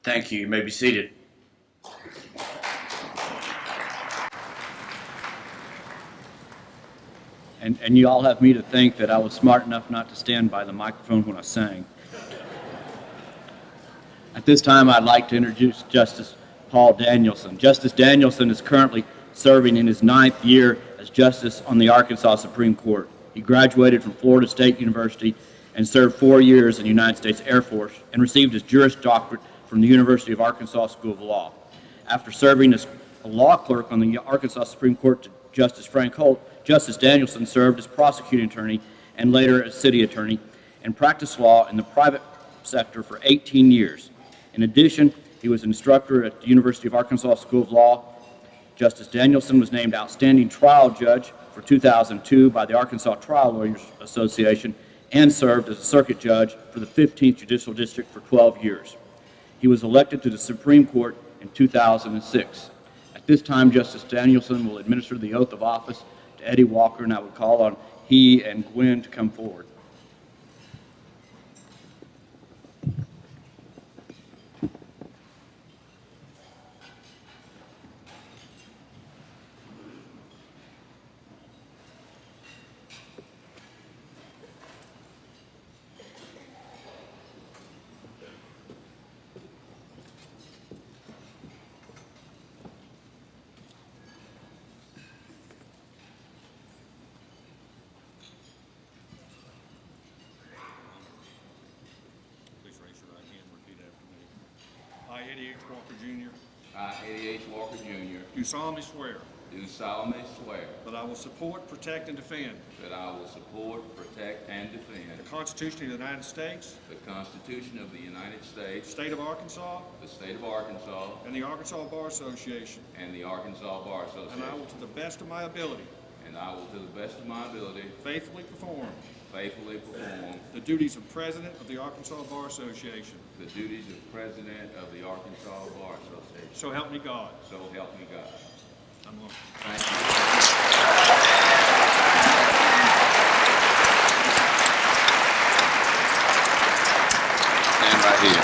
Thank you. You may be seated. And you all have me to thank that I was smart enough not to stand by the microphone when I sang. At this time, I'd like to introduce Justice Paul Danielson. Justice Danielson is currently serving in his 9th year as Justice on the Arkansas Supreme Court. He graduated from Florida State University and served 4 years in the United States Air Force and received his Juris Doctorate from the University of Arkansas School of Law. After serving as a law clerk on the Arkansas Supreme Court to Justice Frank Holt, Justice Danielson served as prosecuting attorney and later as city attorney and practiced law in the private sector for 18 years. In addition, he was an instructor at the University of Arkansas School of Law. Justice Danielson was named Outstanding Trial Judge for 2002 by the Arkansas Trial Lawyers Association and served as a circuit judge for the 15th Judicial District for 12 years. He was elected to the Supreme Court in 2006. At this time, Justice Danielson will administer the oath of office to Eddie Walker, and I would call on he and Gwen to come forward. Please raise your right hand and repeat after me. I, Eddie H. Walker Jr., I, Eddie H. Walker Jr., do solemnly swear do solemnly swear that I will support, protect, and defend that I will support, protect, and defend the Constitution of the United States, the Constitution of the United the States, state of Arkansas, the state of Arkansas, and the Arkansas Bar Association, and the Arkansas Bar and Association, I will, to the best of my ability, and I will, to the best of my ability, faithfully perform faithfully perform the duties of President of the Arkansas Bar Association. the duties of President of the Arkansas Bar Association. So help me God. So help me God. I'm going. Thank you. Stand right here.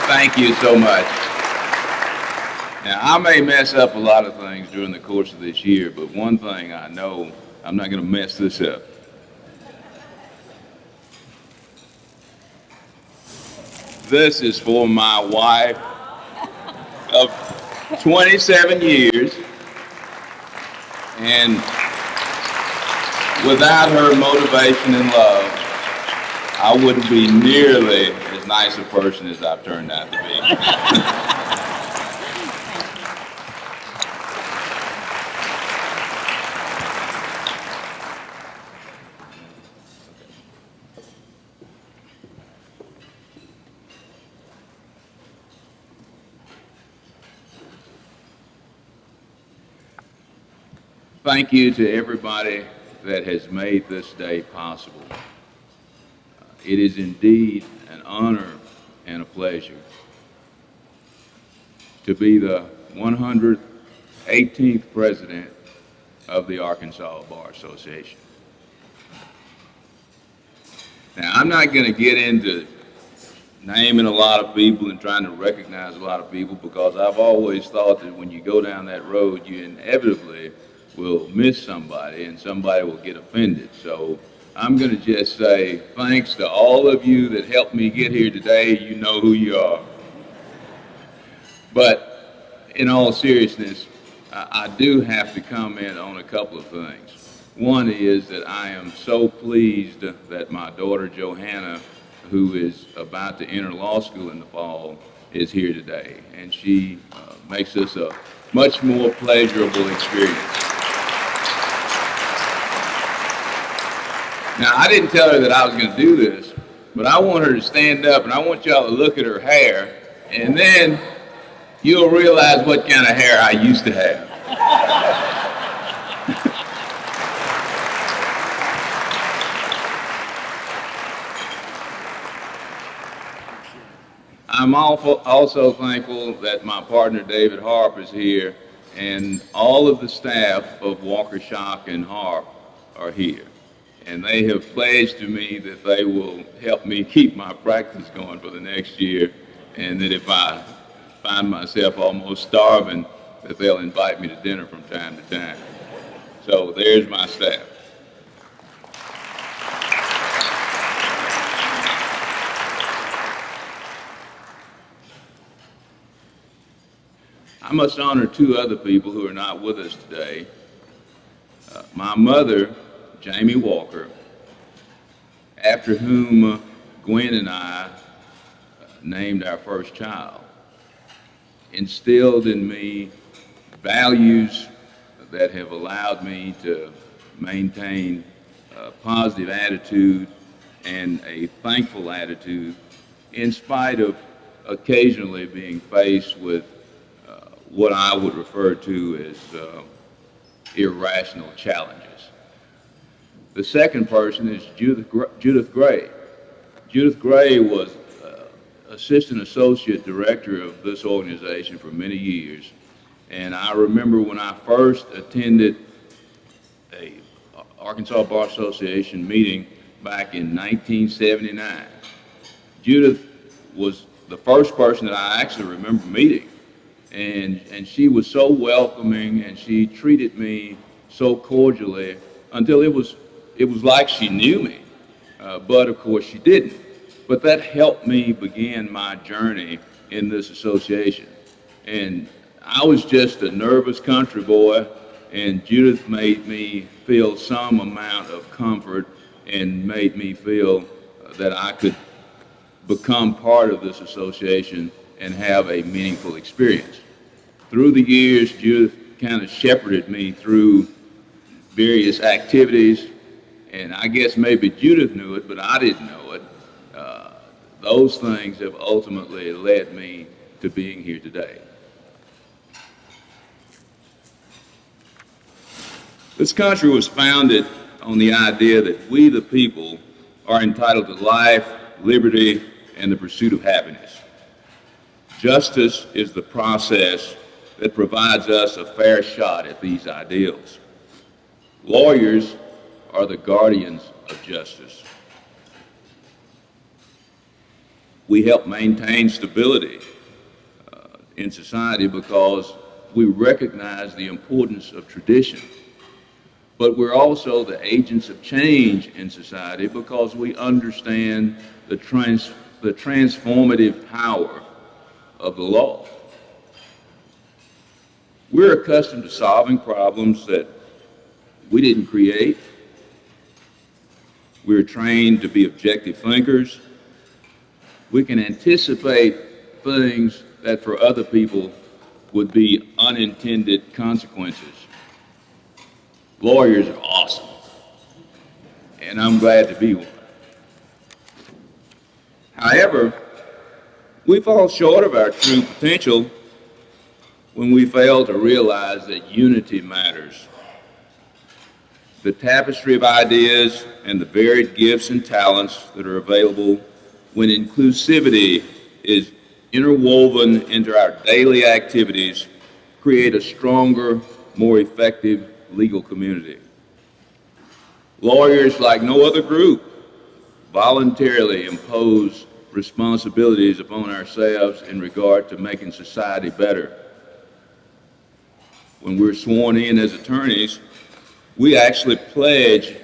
Thank you so much. Now, I may mess up a lot of things during the course of this year, but one thing I know, I'm not going to mess this up. This is for my wife of 27 years, and without her motivation and love, I wouldn't be nearly as nice a person as I've turned out to be. Thank you to everybody that has made this day possible. It is indeed an honor and a pleasure to be the 118th president of the Arkansas Bar Association. Now, I'm not going to get into naming a lot of people and trying to recognize a lot of people, because I've always thought that when you go down that road, you inevitably will miss somebody and somebody will get offended. So I'm going to just say thanks to all of you that helped me get here today. You know who you are. But in all seriousness, I do have to comment on a couple of things. One is that I am so pleased that my daughter Johanna, who is about to enter law school in the fall, is here today. And she makes this a much more pleasurable experience. Now, I didn't tell her that I was going to do this, but I want her to stand up and I want y'all to look at her hair, and then you'll realize what kind of hair I used to have. I'm also thankful that my partner David Harp is here, and all of the staff of Walker Schock and Harp are here. And they have pledged to me that they will help me keep my practice going for the next year, and that if I find myself almost starving, that they'll invite me to dinner from time to time. So there's my staff. I must honor two other people who are not with us today. My mother, Jamie Walker, after whom Gwen and I named our first child, instilled in me values that have allowed me to maintain a positive attitude and a thankful attitude in spite of occasionally being faced with what I would refer to as irrational challenges. The second person is Judith Gray. Judith Gray was Assistant Associate Director of this organization for many years. And I remember when I first attended a Arkansas Bar Association meeting back in 1979. Judith was the first person that I actually remember meeting. And she was so welcoming, and she treated me so cordially until it was like she knew me. But of course she didn't. But that helped me begin my journey in this association. And I was just a nervous country boy, and Judith made me feel some amount of comfort and made me feel that I could become part of this association and have a meaningful experience. Through the years, Judith kind of shepherded me through various activities, and I guess maybe Judith knew it, but I didn't know it. Those things have ultimately led me to being here today. This country was founded on the idea that we, the people, are entitled to life, liberty, and the pursuit of happiness. Justice is the process that provides us a fair shot at these ideals. Lawyers are the guardians of justice. We help maintain stability in society because we recognize the importance of tradition. But we're also the agents of change in society because we understand the transformative power of the law. We're accustomed to solving problems that we didn't create. We're trained to be objective thinkers. We can anticipate things that for other people would be unintended consequences. Lawyers are awesome, and I'm glad to be one. However, we fall short of our true potential when we fail to realize that unity matters. The tapestry of ideas and the varied gifts and talents that are available when inclusivity is interwoven into our daily activities create a stronger, more effective legal community. Lawyers, like no other group, voluntarily impose responsibilities upon ourselves in regard to making society better. When we're sworn in as attorneys, we actually pledge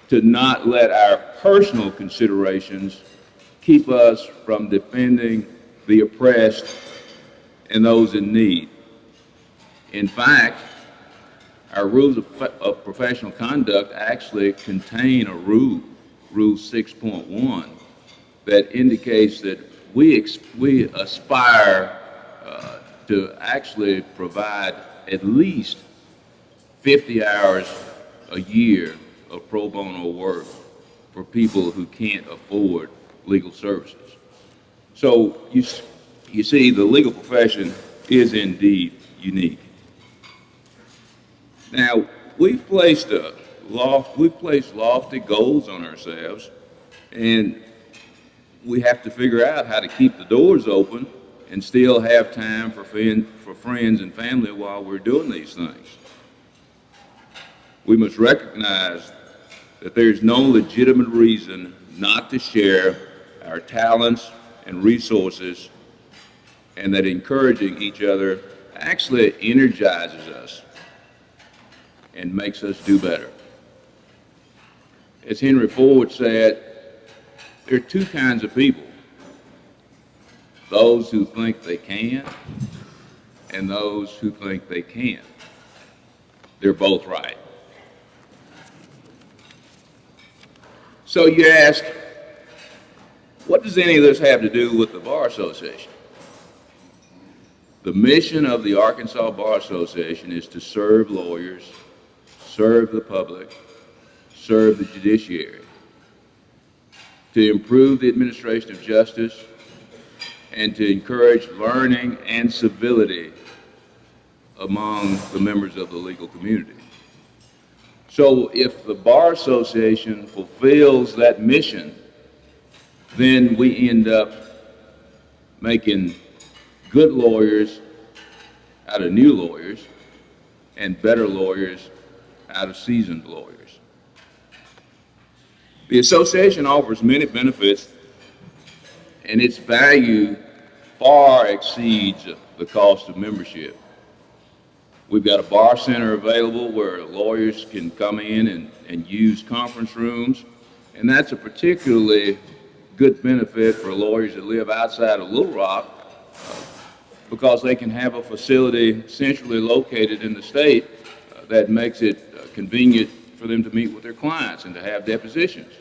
to not let our personal considerations keep us from defending the oppressed and those in need. In fact, our rules of professional conduct actually contain a rule, Rule 6.1, that indicates that we aspire to actually provide at least 50 hours a year of pro bono work for people who can't afford legal services. So you see, the legal profession is indeed unique. Now, we've placed lofty goals on ourselves, and we have to figure out how to keep the doors open and still have time for friends and family while we're doing these things. We must recognize that there's no legitimate reason not to share our talents and resources, and that encouraging each other actually energizes us and makes us do better. As Henry Ford said, there are two kinds of people: those who think they can and those who think they can't. They're both right. So you ask, what does any of this have to do with the Bar Association? The mission of the Arkansas Bar Association is to serve lawyers, serve the public, serve the judiciary, to improve the administration of justice, and to encourage learning and civility among the members of the legal community. So if the Bar Association fulfills that mission, then we end up making good lawyers out of new lawyers and better lawyers out of seasoned lawyers. The association offers many benefits, and its value far exceeds the cost of membership. We've got a bar center available where lawyers can come in and use conference rooms, and that's a particularly good benefit for lawyers that live outside of Little Rock, because they can have a facility centrally located in the state that makes it convenient for them to meet with their clients and to have depositions.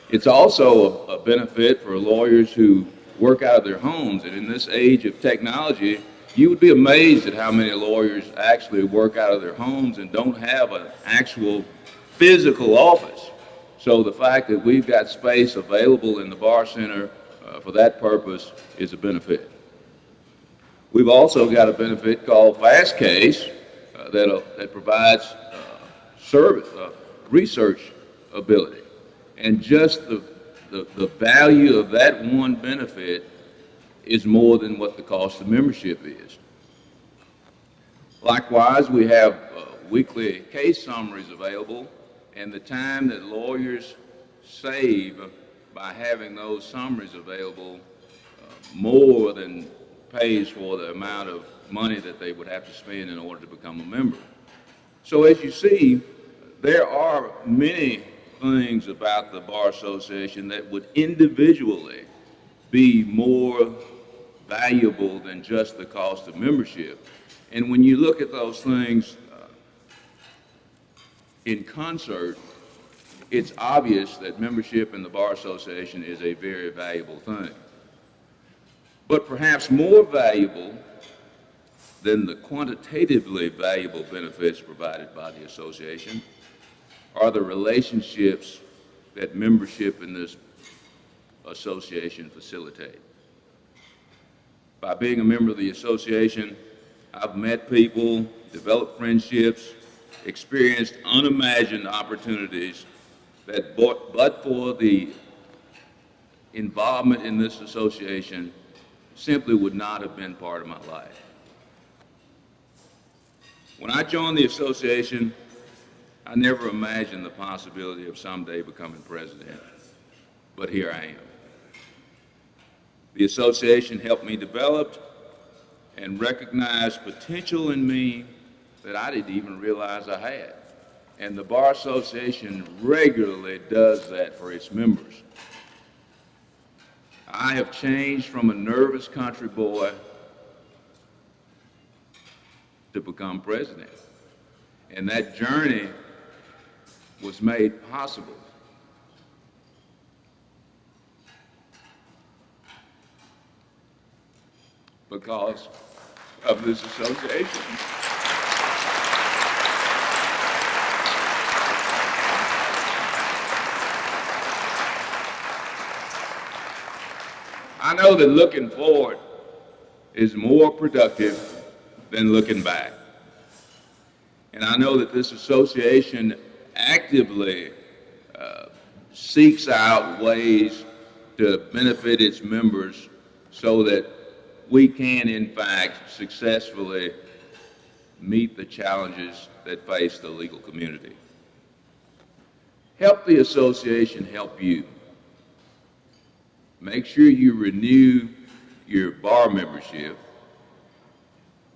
It's also a benefit for lawyers who work out of their homes, and in this age of technology, you would be amazed at how many lawyers actually work out of their homes and don't have an actual physical office. So the fact that we've got space available in the Bar Center for that purpose is a benefit. We've also got a benefit called Fast Case that provides research ability. And just the value of that one benefit is more than what the cost of membership is. Likewise, we have weekly case summaries available, and the time that lawyers save by having those summaries available more than pays for the amount of money that they would have to spend in order to become a member. So as you see, there are many things about the Bar Association that would individually be more valuable than just the cost of membership. And when you look at those things in concert, it's obvious that membership in the Bar Association is a very valuable thing. But perhaps more valuable than the quantitatively valuable benefits provided by the association are the relationships that membership in this association facilitate. By being a member of the association, I've met people, developed friendships, experienced unimagined opportunities that but for the involvement in this association simply would not have been part of my life. When I joined the association, I never imagined the possibility of someday becoming president, but here I am. The association helped me develop and recognize potential in me that I didn't even realize I had. And the Bar Association regularly does that for its members. I have changed from a nervous country boy to become president. And that journey was made possible because of this association. I know that looking forward is more productive than looking back. And I know that this association actively seeks out ways to benefit its members so that we can, in fact, successfully meet the challenges that face the legal community. Help the association help you. Make sure you renew your bar membership.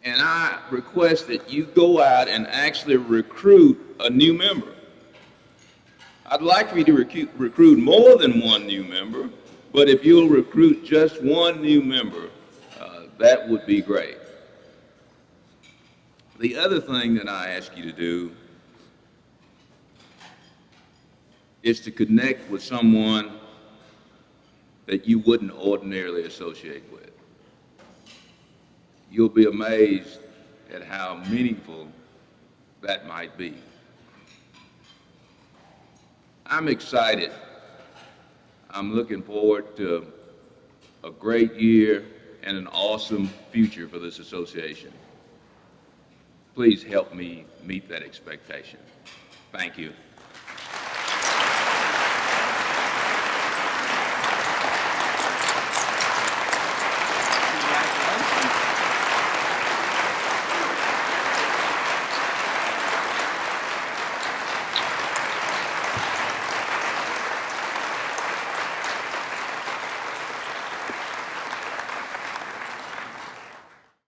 And I request that you go out and actually recruit a new member. I'd like for you to recruit more than one new member, but if you'll recruit just one new member, that would be great. The other thing that I ask you to do is to connect with someone that you wouldn't ordinarily associate with. You'll be amazed at how meaningful that might be. I'm excited. I'm looking forward to a great year and an awesome future for this association. Please help me meet that expectation. Thank you.